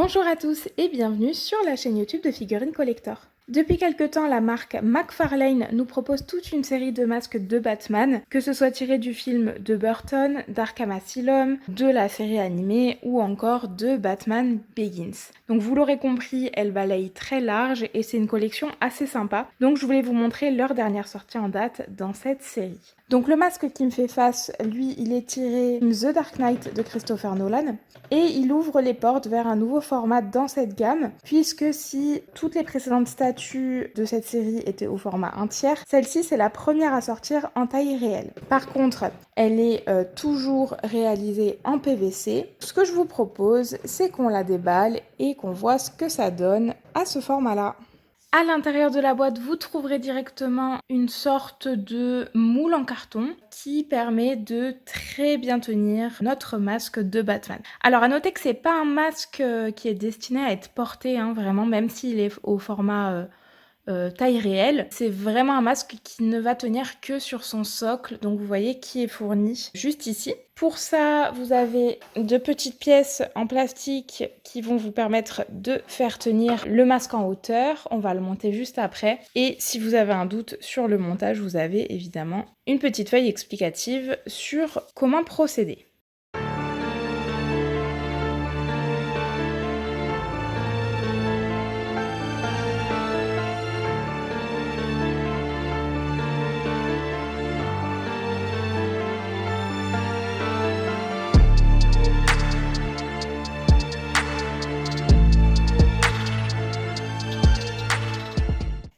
Bonjour à tous et bienvenue sur la chaîne YouTube de Figurines Collector. Depuis quelque temps, la marque McFarlane nous propose toute une série de masques de Batman, que ce soit tiré du film de Burton, d'Arkham Asylum, de la série animée ou encore de Batman Begins. Donc vous l'aurez compris, elle balaye très large et c'est une collection assez sympa. Donc je voulais vous montrer leur dernière sortie en date dans cette série. Donc le masque qui me fait face, lui, il est tiré The Dark Knight de Christopher Nolan et il ouvre les portes vers un nouveau format dans cette gamme, puisque si toutes les précédentes statues de cette série étaient au format 1/3, celle-ci c'est la première à sortir en taille réelle. Par contre, elle est toujours réalisée en PVC. Ce que je vous propose, c'est qu'on la déballe et qu'on voit ce que ça donne à ce format-là. À l'intérieur de la boîte, vous trouverez directement une sorte de moule en carton qui permet de très bien tenir notre masque de Batman. Alors à noter que c'est pas un masque qui est destiné à être porté, vraiment, même s'il est au format taille réelle. C'est vraiment un masque qui ne va tenir que sur son socle, donc vous voyez qui est fourni juste ici. Pour ça, vous avez deux petites pièces en plastique qui vont vous permettre de faire tenir le masque en hauteur. On va le monter juste après. Et si vous avez un doute sur le montage, vous avez évidemment une petite feuille explicative sur comment procéder.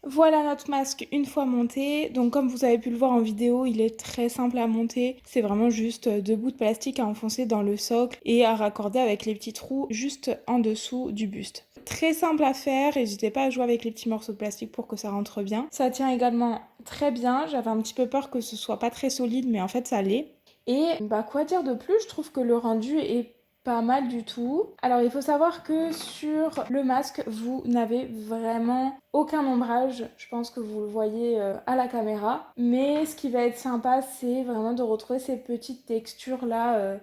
Voilà notre masque une fois monté. Donc comme vous avez pu le voir en vidéo, il est très simple à monter. C'est vraiment juste deux bouts de plastique à enfoncer dans le socle et à raccorder avec les petits trous juste en dessous du buste. Très simple à faire, n'hésitez pas à jouer avec les petits morceaux de plastique pour que ça rentre bien. Ça tient également très bien, j'avais un petit peu peur que ce soit pas très solide mais en fait ça l'est. Et quoi dire de plus, je trouve que le rendu est pas mal du tout. Alors il faut savoir que sur le masque, vous n'avez vraiment aucun ombrage. Je pense que vous le voyez à la caméra. Mais ce qui va être sympa, c'est vraiment de retrouver ces petites textures là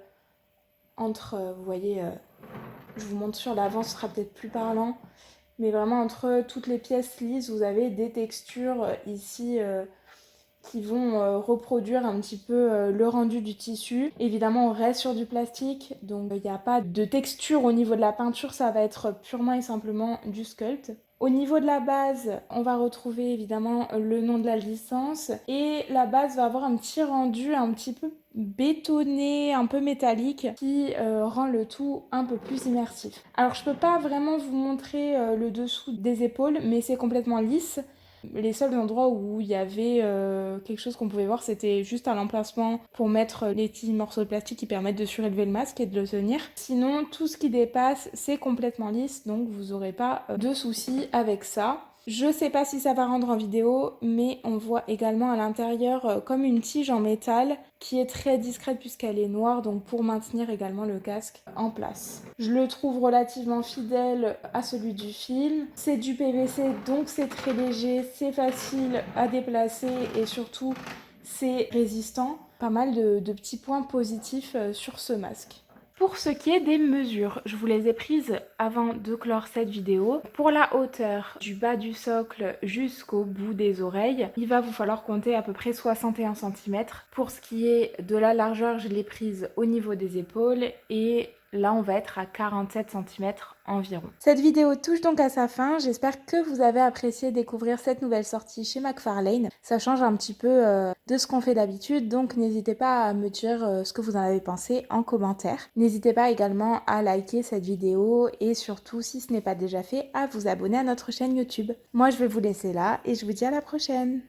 entre, vous voyez, je vous montre sur l'avant, ce sera peut-être plus parlant. Mais vraiment entre toutes les pièces lisses, vous avez des textures ici qui vont reproduire un petit peu le rendu du tissu. Évidemment, on reste sur du plastique, donc il n'y a pas de texture au niveau de la peinture, ça va être purement et simplement du sculpt. Au niveau de la base, on va retrouver évidemment le nom de la licence et la base va avoir un petit rendu un petit peu bétonné, un peu métallique qui rend le tout un peu plus immersif. Alors je peux pas vraiment vous montrer le dessous des épaules, mais c'est complètement lisse. Les seuls endroits où il y avait quelque chose qu'on pouvait voir, c'était juste à l'emplacement pour mettre les petits morceaux de plastique qui permettent de surélever le masque et de le tenir. Sinon, tout ce qui dépasse, c'est complètement lisse, donc vous n'aurez pas de soucis avec ça. Je sais pas si ça va rendre en vidéo, mais on voit également à l'intérieur comme une tige en métal qui est très discrète puisqu'elle est noire, donc pour maintenir également le casque en place. Je le trouve relativement fidèle à celui du film. C'est du PVC, donc c'est très léger, c'est facile à déplacer et surtout c'est résistant. Pas mal de petits points positifs sur ce masque. Pour ce qui est des mesures, je vous les ai prises avant de clore cette vidéo. Pour la hauteur du bas du socle jusqu'au bout des oreilles, il va vous falloir compter à peu près 61 cm. Pour ce qui est de la largeur, je l'ai prise au niveau des épaules et là on va être à 47 cm environ. Cette vidéo touche donc à sa fin, j'espère que vous avez apprécié découvrir cette nouvelle sortie chez McFarlane. Ça change un petit peu de ce qu'on fait d'habitude, donc n'hésitez pas à me dire ce que vous en avez pensé en commentaire. N'hésitez pas également à liker cette vidéo et surtout, si ce n'est pas déjà fait, à vous abonner à notre chaîne YouTube. Moi je vais vous laisser là et je vous dis à la prochaine.